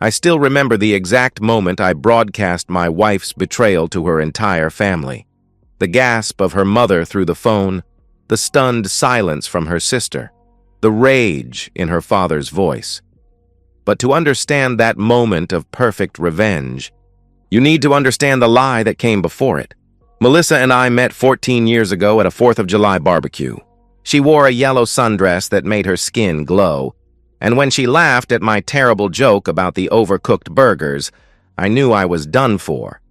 I still remember the exact moment I broadcast my wife's betrayal to her entire family. The gasp of her mother through the phone, the stunned silence from her sister, the rage in her father's voice. But to understand that moment of perfect revenge, you need to understand the lie that came before it. Melissa and I met 14 years ago at a 4th of July barbecue. She wore a yellow sundress that made her skin glow, and when she laughed at my terrible joke about the overcooked burgers, I knew I was done for.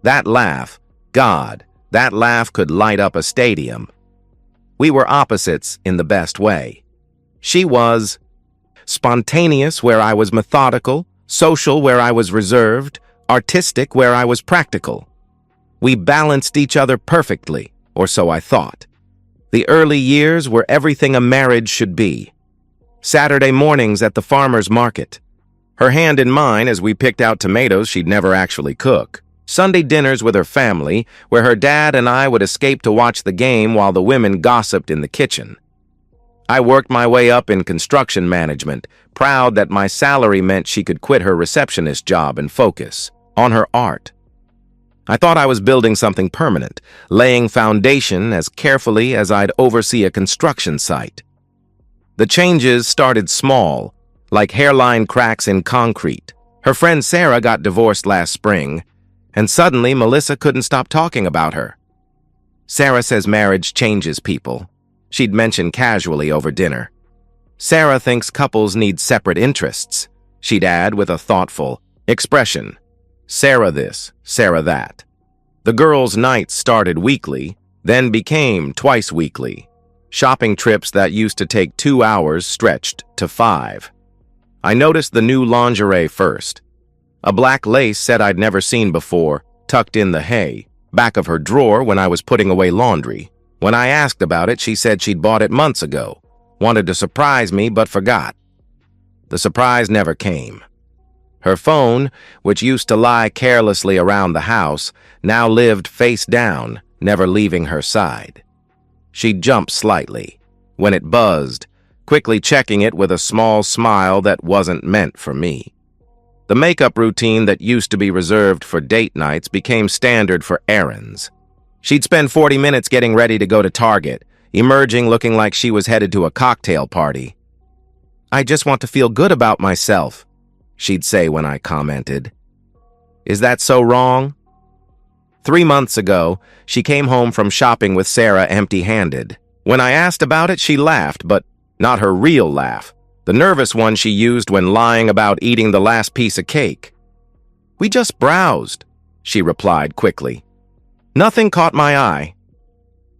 That laugh, God, that laugh could light up a stadium. We were opposites in the best way. She was spontaneous where I was methodical, social where I was reserved, artistic where I was practical. We balanced each other perfectly, or so I thought. The early years were everything a marriage should be. Saturday mornings at the farmer's market. Her hand in mine as we picked out tomatoes she'd never actually cook. Sunday dinners with her family, where her dad and I would escape to watch the game while the women gossiped in the kitchen. I worked my way up in construction management, proud that my salary meant she could quit her receptionist job and focus on her art. I thought I was building something permanent, laying foundation as carefully as I'd oversee a construction site. The changes started small, like hairline cracks in concrete. Her friend Sarah got divorced last spring, and suddenly Melissa couldn't stop talking about her. Sarah says marriage changes people. She'd mention casually over dinner. Sarah thinks couples need separate interests. She'd add with a thoughtful expression. Sarah this, Sarah that. The girls' nights started weekly, then became twice weekly. Shopping trips that used to take 2 hours stretched to 5. I noticed the new lingerie first. A black lace set I'd never seen before, tucked in the hay, back of her drawer when I was putting away laundry. When I asked about it, she said she'd bought it months ago, wanted to surprise me but forgot. The surprise never came. Her phone, which used to lie carelessly around the house, now lived face down, never leaving her side. She'd jump slightly when it buzzed, quickly checking it with a small smile that wasn't meant for me. The makeup routine that used to be reserved for date nights became standard for errands. She'd spend 40 minutes getting ready to go to Target, emerging looking like she was headed to a cocktail party. "I just want to feel good about myself," she'd say when I commented. "Is that so wrong?" 3 months ago, she came home from shopping with Sarah empty-handed. When I asked about it, she laughed, but not her real laugh, the nervous one she used when lying about eating the last piece of cake. "We just browsed," she replied quickly. "Nothing caught my eye."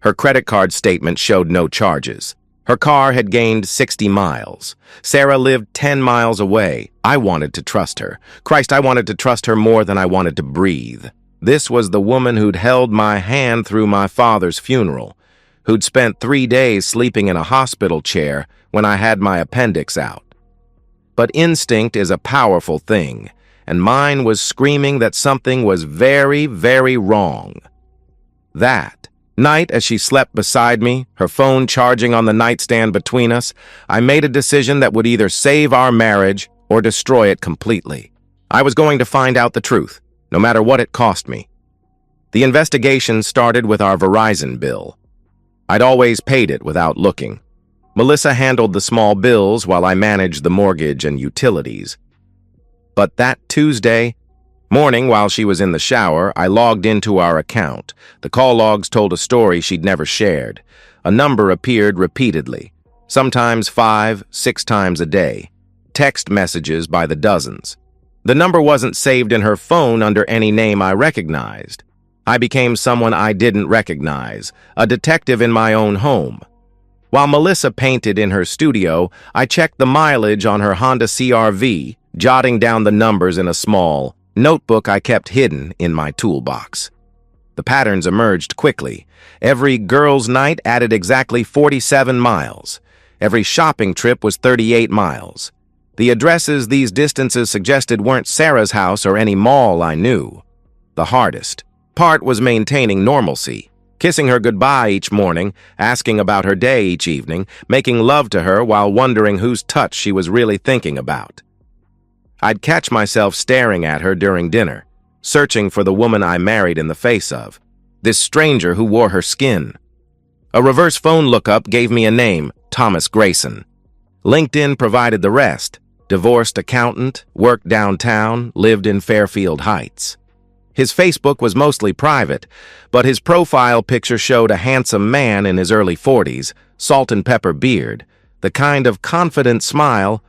Her credit card statement showed no charges. Her car had gained 60 miles. Sarah lived 10 miles away. I wanted to trust her. Christ, I wanted to trust her more than I wanted to breathe. This was the woman who'd held my hand through my father's funeral, who'd spent 3 days sleeping in a hospital chair when I had my appendix out. But instinct is a powerful thing, and mine was screaming that something was very, very wrong. That night, as she slept beside me, her phone charging on the nightstand between us, I made a decision that would either save our marriage or destroy it completely. I was going to find out the truth, no matter what it cost me. The investigation started with our Verizon bill. I'd always paid it without looking. Melissa handled the small bills while I managed the mortgage and utilities. But that Tuesday morning, while she was in the shower, I logged into our account. The call logs told a story she'd never shared. A number appeared repeatedly, sometimes 5, 6 times a day. Text messages by the dozens. The number wasn't saved in her phone under any name I recognized. I became someone I didn't recognize, a detective in my own home. While Melissa painted in her studio, I checked the mileage on her Honda CR-V, jotting down the numbers in a small notebook I kept hidden in my toolbox. The patterns emerged quickly. Every girls' night added exactly 47 miles. Every shopping trip was 38 miles. The addresses these distances suggested weren't Sarah's house or any mall I knew. The hardest part was maintaining normalcy, kissing her goodbye each morning, asking about her day each evening, making love to her while wondering whose touch she was really thinking about. I'd catch myself staring at her during dinner, searching for the woman I married in the face of, this stranger who wore her skin. A reverse phone lookup gave me a name, Thomas Grayson. LinkedIn provided the rest. Divorced accountant, worked downtown, lived in Fairfield Heights. His Facebook was mostly private, but his profile picture showed a handsome man in his early 40s, salt and pepper beard, the kind of confident smile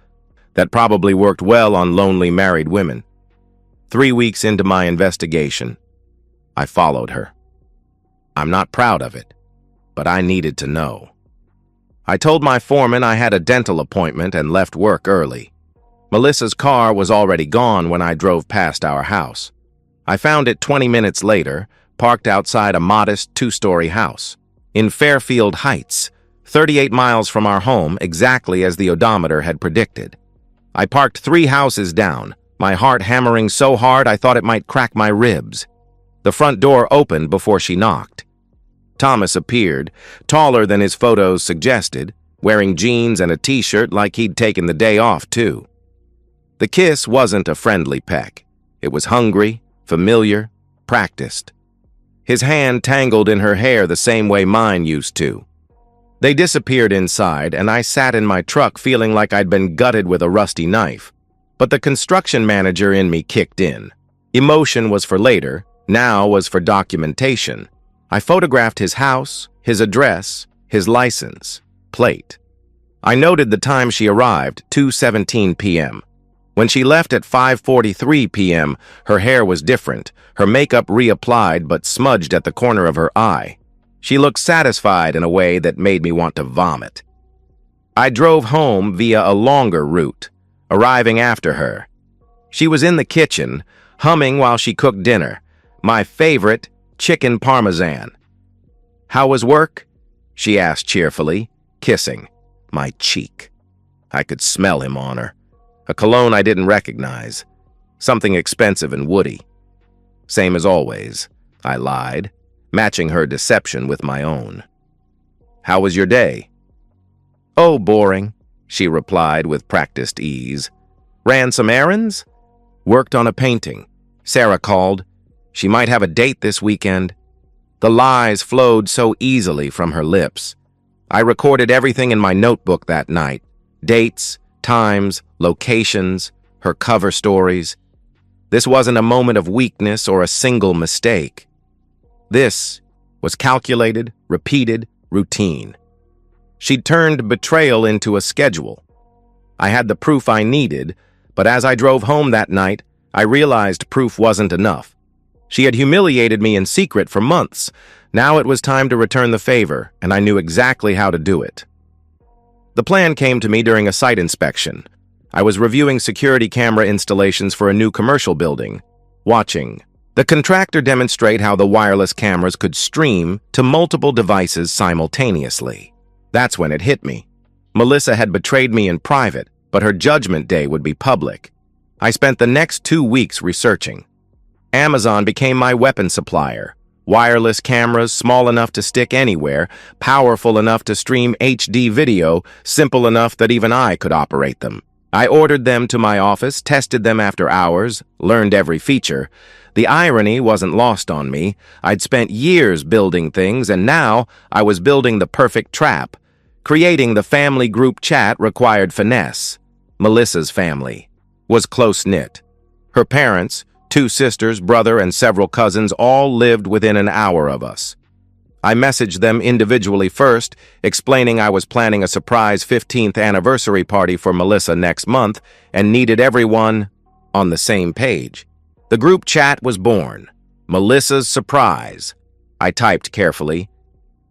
that probably worked well on lonely married women. 3 weeks into my investigation, I followed her. I'm not proud of it, but I needed to know. I told my foreman I had a dental appointment and left work early. Melissa's car was already gone when I drove past our house. I found it 20 minutes later, parked outside a modest 2-story house in Fairfield Heights, 38 miles from our home, exactly as the odometer had predicted. I parked 3 houses down, my heart hammering so hard I thought it might crack my ribs. The front door opened before she knocked. Thomas appeared, taller than his photos suggested, wearing jeans and a t-shirt like he'd taken the day off too. The kiss wasn't a friendly peck. It was hungry, familiar, practiced. His hand tangled in her hair the same way mine used to. They disappeared inside, and I sat in my truck feeling like I'd been gutted with a rusty knife. But the construction manager in me kicked in. Emotion was for later, now was for documentation. I photographed his house, his address, his license plate. I noted the time she arrived, 2:17 p.m. When she left at 5:43 p.m., her hair was different, her makeup reapplied but smudged at the corner of her eye. She looked satisfied in a way that made me want to vomit. I drove home via a longer route, arriving after her. She was in the kitchen, humming while she cooked dinner, my favorite chicken parmesan. "How was work?" she asked cheerfully, kissing my cheek. I could smell him on her. A cologne I didn't recognize, something expensive and woody. "Same as always," I lied, matching her deception with my own. "How was your day?" "Oh, boring," she replied with practiced ease. "Ran some errands? Worked on a painting. Sarah called. She might have a date this weekend." The lies flowed so easily from her lips. I recorded everything in my notebook that night. Dates, times, locations, her cover stories. This wasn't a moment of weakness or a single mistake. This was calculated, repeated, routine. She'd turned betrayal into a schedule. I had the proof I needed, but as I drove home that night, I realized proof wasn't enough. She had humiliated me in secret for months. Now it was time to return the favor, and I knew exactly how to do it. The plan came to me during a site inspection. I was reviewing security camera installations for a new commercial building, watching the contractor demonstrate how the wireless cameras could stream to multiple devices simultaneously. That's when it hit me. Melissa had betrayed me in private, but her judgment day would be public. I spent the next 2 weeks researching. Amazon became my weapon supplier. Wireless cameras small enough to stick anywhere, powerful enough to stream HD video, simple enough that even I could operate them. I ordered them to my office, tested them after hours, learned every feature. The irony wasn't lost on me. I'd spent years building things, and now I was building the perfect trap. Creating the family group chat required finesse. Melissa's family was close-knit. Her parents, 2 sisters, brother, and several cousins all lived within an hour of us. I messaged them individually first, explaining I was planning a surprise 15th anniversary party for Melissa next month and needed everyone on the same page. The group chat was born. Melissa's surprise. I typed carefully.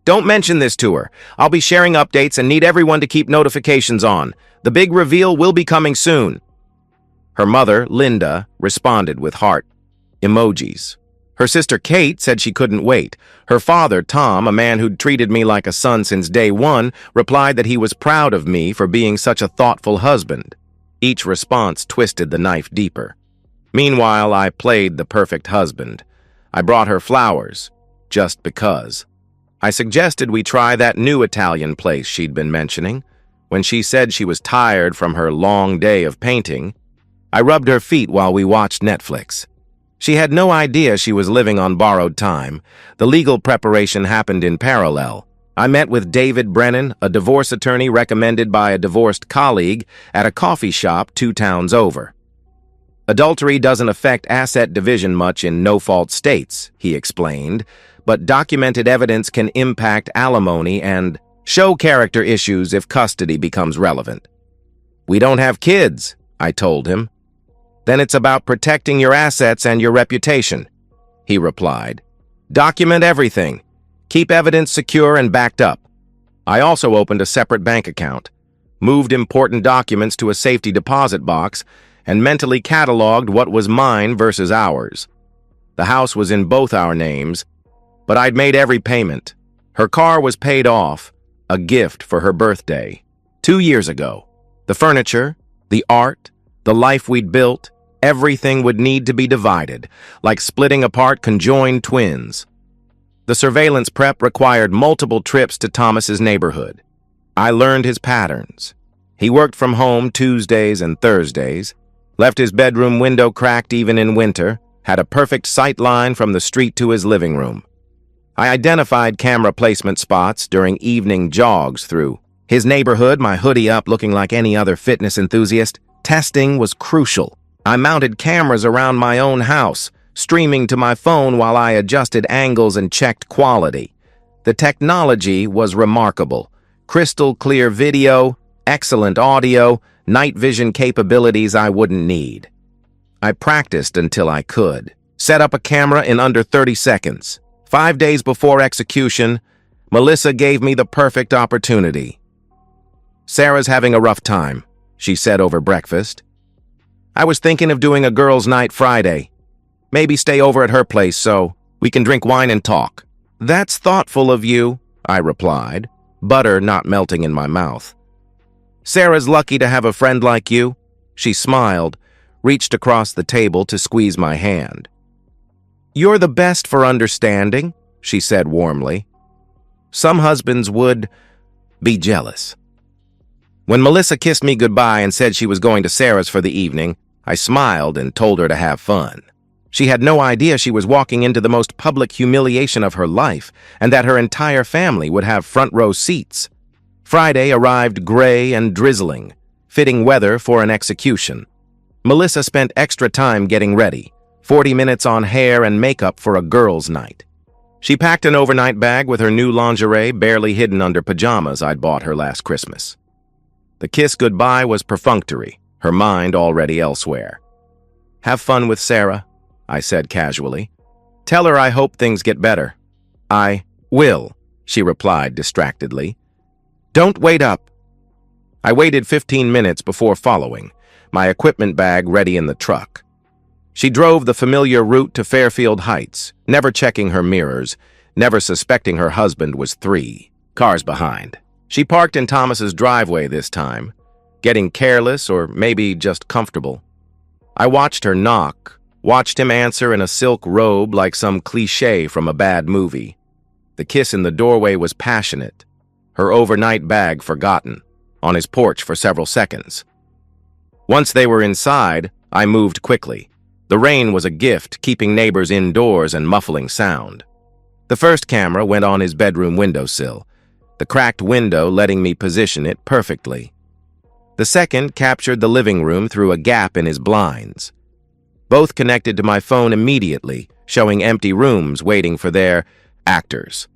"Don't mention this to her. I'll be sharing updates and need everyone to keep notifications on. The big reveal will be coming soon." Her mother, Linda, responded with heart emojis. Her sister Kate said she couldn't wait. Her father, Tom, a man who'd treated me like a son since day one, replied that he was proud of me for being such a thoughtful husband. Each response twisted the knife deeper. Meanwhile, I played the perfect husband. I brought her flowers, just because. I suggested we try that new Italian place she'd been mentioning. When she said she was tired from her long day of painting, I rubbed her feet while we watched Netflix. She had no idea she was living on borrowed time. The legal preparation happened in parallel. I met with David Brennan, a divorce attorney recommended by a divorced colleague, at a coffee shop 2 towns over. Adultery doesn't affect asset division much in no-fault states, he explained, but documented evidence can impact alimony and show character issues if custody becomes relevant. We don't have kids, I told him. Then it's about protecting your assets and your reputation, he replied. Document everything. Keep evidence secure and backed up. I also opened a separate bank account, moved important documents to a safety deposit box, and mentally cataloged what was mine versus ours. The house was in both our names, but I'd made every payment. Her car was paid off, a gift for her birthday, 2 years ago. The furniture, the art, the life we'd built, everything would need to be divided, like splitting apart conjoined twins. The surveillance prep required multiple trips to Thomas's neighborhood. I learned his patterns. He worked from home Tuesdays and Thursdays, left his bedroom window cracked even in winter, had a perfect sight line from the street to his living room. I identified camera placement spots during evening jogs through his neighborhood, my hoodie up looking like any other fitness enthusiast. Testing was crucial. I mounted cameras around my own house, streaming to my phone while I adjusted angles and checked quality. The technology was remarkable. Crystal clear video, excellent audio, night vision capabilities I wouldn't need. I practiced until I could. Set up a camera in under 30 seconds. 5 days before execution, Melissa gave me the perfect opportunity. Sarah's having a rough time, she said over breakfast. I was thinking of doing a girls' night Friday. Maybe stay over at her place so we can drink wine and talk. That's thoughtful of you, I replied, butter not melting in my mouth. Sarah's lucky to have a friend like you. She smiled, reached across the table to squeeze my hand. You're the best for understanding, she said warmly. Some husbands would be jealous. When Melissa kissed me goodbye and said she was going to Sarah's for the evening, I smiled and told her to have fun. She had no idea she was walking into the most public humiliation of her life and that her entire family would have front row seats. Friday arrived gray and drizzling, fitting weather for an execution. Melissa spent extra time getting ready, 40 minutes on hair and makeup for a girls' night. She packed an overnight bag with her new lingerie barely hidden under pajamas I'd bought her last Christmas. The kiss goodbye was perfunctory, her mind already elsewhere. Have fun with Sarah, I said casually. Tell her I hope things get better. I will, she replied distractedly. Don't wait up. I waited 15 minutes before following, my equipment bag ready in the truck. She drove the familiar route to Fairfield Heights, never checking her mirrors, never suspecting her husband was 3 cars behind. She parked in Thomas's driveway this time, getting careless or maybe just comfortable. I watched her knock, watched him answer in a silk robe like some cliché from a bad movie. The kiss in the doorway was passionate, her overnight bag forgotten, on his porch for several seconds. Once they were inside, I moved quickly. The rain was a gift, keeping neighbors indoors and muffling sound. The first camera went on his bedroom windowsill, the cracked window letting me position it perfectly. The second captured the living room through a gap in his blinds. Both connected to my phone immediately, showing empty rooms waiting for their actors.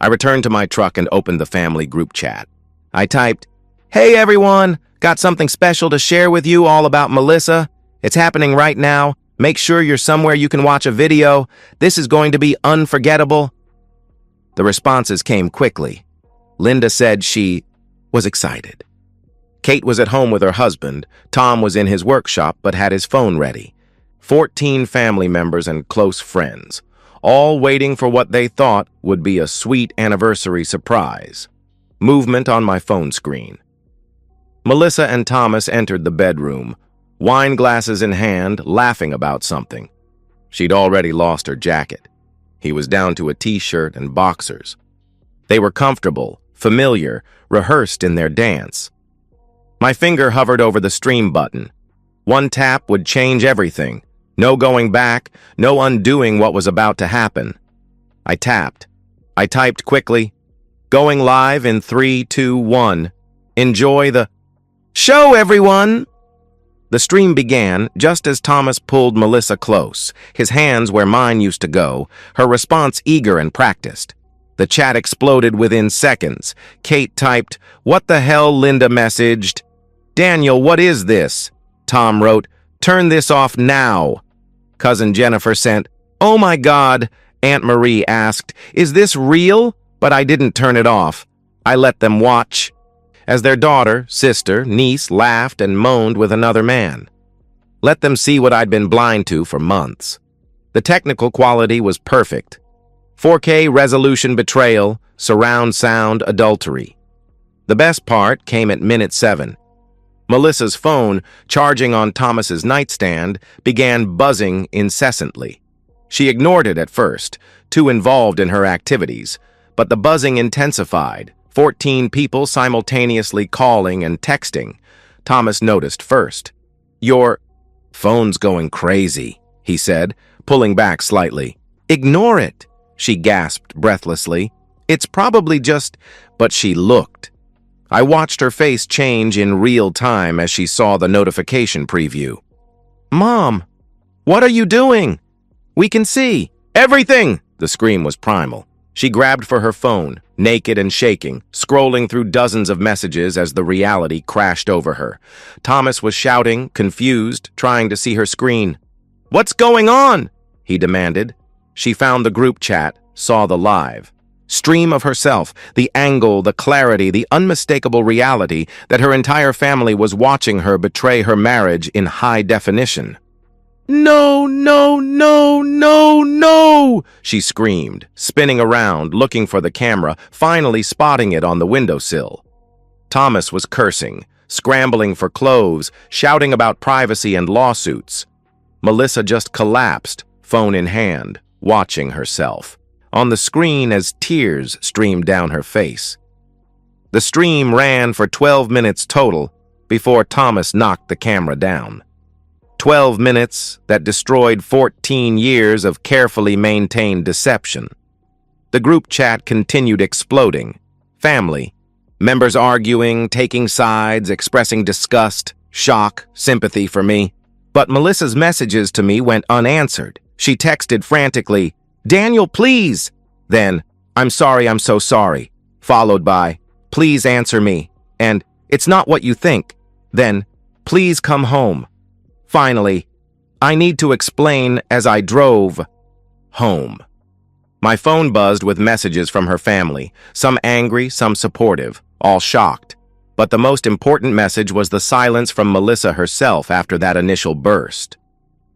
I returned to my truck and opened the family group chat. I typed, "Hey everyone, got something special to share with you all about Melissa. It's happening right now. Make sure you're somewhere you can watch a video. This is going to be unforgettable." The responses came quickly. Linda said she was excited. Kate was at home with her husband. Tom was in his workshop but had his phone ready. 14 family members and close friends, all waiting for what they thought would be a sweet anniversary surprise. Movement on my phone screen. Melissa and Thomas entered the bedroom, wine glasses in hand, laughing about something. She'd already lost her jacket. He was down to a t-shirt and boxers. They were comfortable, familiar, rehearsed in their dance. My finger hovered over the stream button. One tap would change everything. No going back, no undoing what was about to happen. I tapped. I typed quickly. Going live in 3, 2, 1. Enjoy the show, everyone! The stream began just as Thomas pulled Melissa close, his hands where mine used to go, her response eager and practiced. The chat exploded within seconds. Kate typed, "What the hell?" Linda messaged. "Daniel, what is this?" Tom wrote, "Turn this off now." Cousin Jennifer sent, "Oh my God." Aunt Marie asked, "Is this real?" But I didn't turn it off. I let them watch as their daughter, sister, niece laughed and moaned with another man. Let them see what I'd been blind to for months. The technical quality was perfect. 4K resolution betrayal, surround sound adultery. The best part came at minute 7. Melissa's phone, charging on Thomas's nightstand, began buzzing incessantly. She ignored it at first, too involved in her activities, but the buzzing intensified. 14 people simultaneously calling and texting. Thomas noticed first. "Your phone's going crazy," he said, pulling back slightly. "Ignore it," she gasped breathlessly. "It's probably just..." But she looked. I watched her face change in real time as she saw the notification preview. "Mom, what are you doing? We can see everything!" The scream was primal. She grabbed for her phone, naked and shaking, scrolling through dozens of messages as the reality crashed over her. Thomas was shouting, confused, trying to see her screen. "What's going on?" he demanded. She found the group chat, saw the live stream of herself, the angle, the clarity, the unmistakable reality that her entire family was watching her betray her marriage in high definition. "No, no, no, no, no!" she screamed, spinning around, looking for the camera, finally spotting it on the windowsill. Thomas was cursing, scrambling for clothes, shouting about privacy and lawsuits. Melissa just collapsed, phone in hand, watching herself, on the screen as tears streamed down her face. The stream ran for 12 minutes total before Thomas knocked the camera down. 12 minutes that destroyed 14 years of carefully maintained deception. The group chat continued exploding. Family, members arguing, taking sides, expressing disgust, shock, sympathy for me. But Melissa's messages to me went unanswered. She texted frantically, "Daniel, please!" Then, "I'm sorry, I'm so sorry," followed by, "Please answer me," and "It's not what you think." Then, "Please come home." Finally, "I need to explain," as I drove home. My phone buzzed with messages from her family, some angry, some supportive, all shocked. But the most important message was the silence from Melissa herself after that initial burst.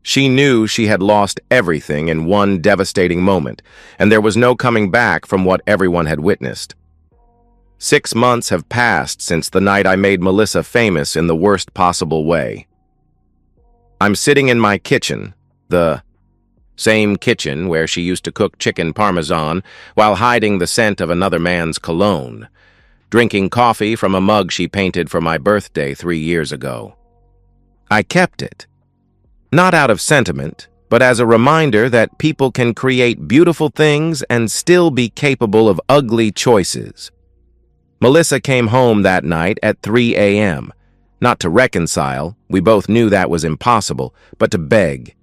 She knew she had lost everything in one devastating moment, and there was no coming back from what everyone had witnessed. 6 months have passed since the night I made Melissa famous in the worst possible way. I'm sitting in my kitchen, the same kitchen where she used to cook chicken parmesan while hiding the scent of another man's cologne, drinking coffee from a mug she painted for my birthday 3 years ago. I kept it, not out of sentiment, but as a reminder that people can create beautiful things and still be capable of ugly choices. Melissa came home that night at 3 a.m., not to reconcile, we both knew that was impossible, but to beg.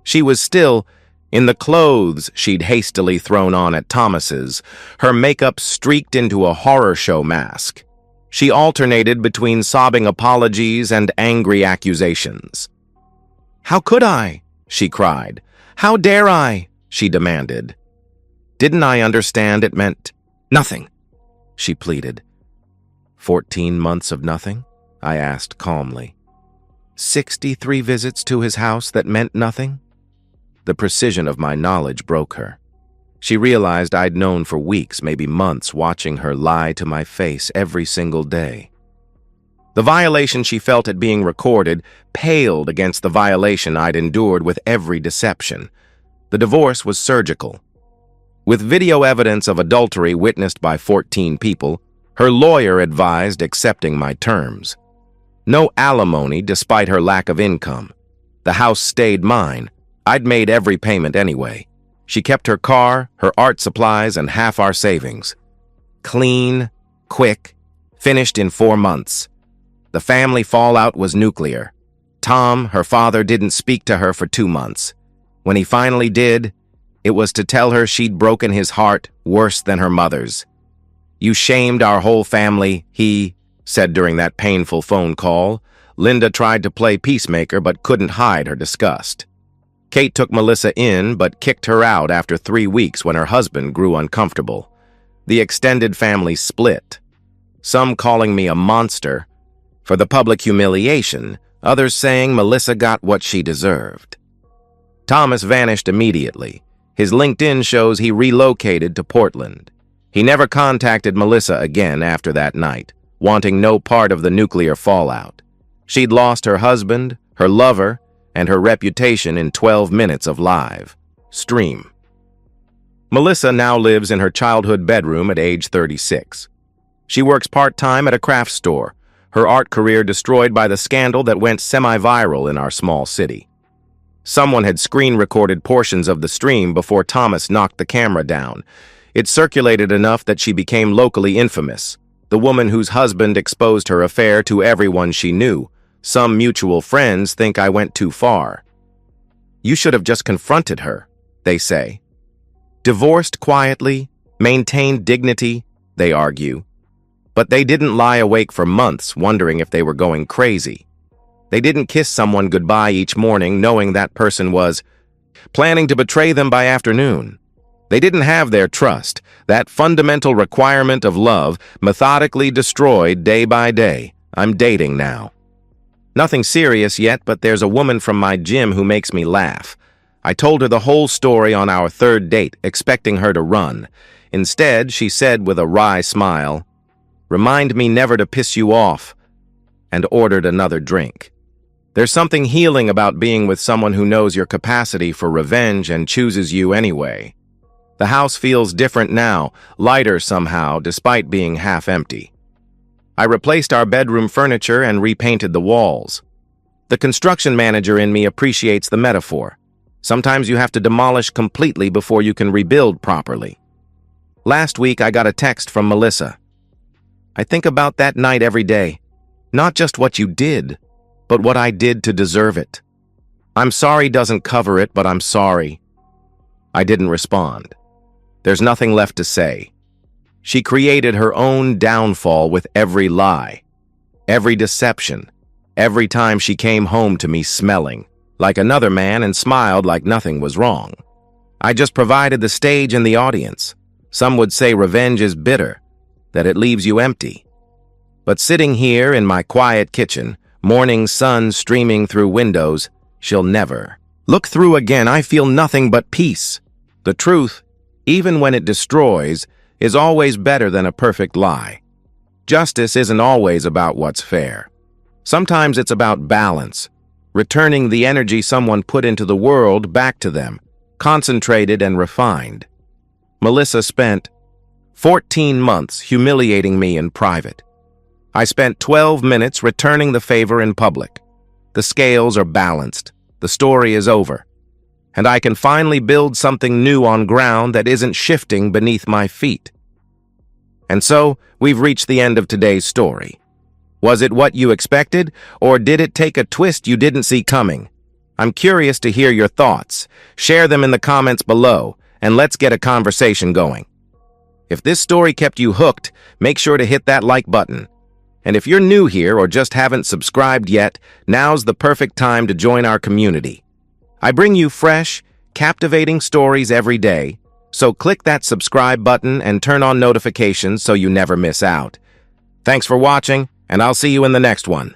She was still in the clothes she'd hastily thrown on at Thomas's, her makeup streaked into a horror show mask. She alternated between sobbing apologies and angry accusations. "How could I?" she cried. "How dare I?" she demanded. Didn't I understand it meant nothing? She pleaded. 14 months of nothing? I asked calmly. 63 visits to his house that meant nothing? The precision of my knowledge broke her. She realized I'd known for weeks, maybe months, watching her lie to my face every single day. The violation she felt at being recorded paled against the violation I'd endured with every deception. The divorce was surgical. With video evidence of adultery witnessed by 14 people, her lawyer advised accepting my terms. No alimony despite her lack of income. The house stayed mine. I'd made every payment anyway. She kept her car, her art supplies, and half our savings. Clean, quick, finished in 4 months. The family fallout was nuclear. Tom, her father, didn't speak to her for 2 months. When he finally did, it was to tell her she'd broken his heart worse than her mother's. "You shamed our whole family," he said during that painful phone call. Linda tried to play peacemaker but couldn't hide her disgust. Kate took Melissa in but kicked her out after 3 weeks when her husband grew uncomfortable. The extended family split, some calling me a monster for the public humiliation, others saying Melissa got what she deserved. Thomas vanished immediately. His LinkedIn shows he relocated to Portland. He never contacted Melissa again after that night, wanting no part of the nuclear fallout. She'd lost her husband, her lover, and her reputation in 12 minutes of live stream. Melissa now lives in her childhood bedroom at age 36. She works part-time at a craft store, her art career destroyed by the scandal that went semi-viral in our small city. Someone had screen-recorded portions of the stream before Thomas knocked the camera down. It circulated enough that she became locally infamous, the woman whose husband exposed her affair to everyone she knew. Some mutual friends think I went too far. "You should have just confronted her," they say. Divorced quietly, maintained dignity, they argue. But they didn't lie awake for months wondering if they were going crazy. They didn't kiss someone goodbye each morning knowing that person was planning to betray them by afternoon. They didn't have their trust, that fundamental requirement of love, methodically destroyed day by day. I'm dating now. Nothing serious yet, but there's a woman from my gym who makes me laugh. I told her the whole story on our 3rd date, expecting her to run. Instead, she said with a wry smile, "Remind me never to piss you off," and ordered another drink. There's something healing about being with someone who knows your capacity for revenge and chooses you anyway. The house feels different now, lighter somehow, despite being half empty. I replaced our bedroom furniture and repainted the walls. The construction manager in me appreciates the metaphor. Sometimes you have to demolish completely before you can rebuild properly. Last week, I got a text from Melissa. "I think about that night every day. Not just what you did, but what I did to deserve it. I'm sorry doesn't cover it, but I'm sorry." I didn't respond. There's nothing left to say. She created her own downfall with every lie, every deception, every time she came home to me smelling like another man and smiled like nothing was wrong. I just provided the stage and the audience. Some would say revenge is bitter, that it leaves you empty. But sitting here in my quiet kitchen, morning sun streaming through windows, she'll never look through again. I feel nothing but peace. The truth, even when it destroys, is always better than a perfect lie. Justice isn't always about what's fair. Sometimes it's about balance, returning the energy someone put into the world back to them, concentrated and refined. Melissa spent 14 months humiliating me in private. I spent 12 minutes returning the favor in public. The scales are balanced. The story is over. And I can finally build something new on ground that isn't shifting beneath my feet. And so, we've reached the end of today's story. Was it what you expected, or did it take a twist you didn't see coming? I'm curious to hear your thoughts. Share them in the comments below, and let's get a conversation going. If this story kept you hooked, make sure to hit that like button. And if you're new here or just haven't subscribed yet, now's the perfect time to join our community. I bring you fresh, captivating stories every day, so click that subscribe button and turn on notifications so you never miss out. Thanks for watching, and I'll see you in the next one.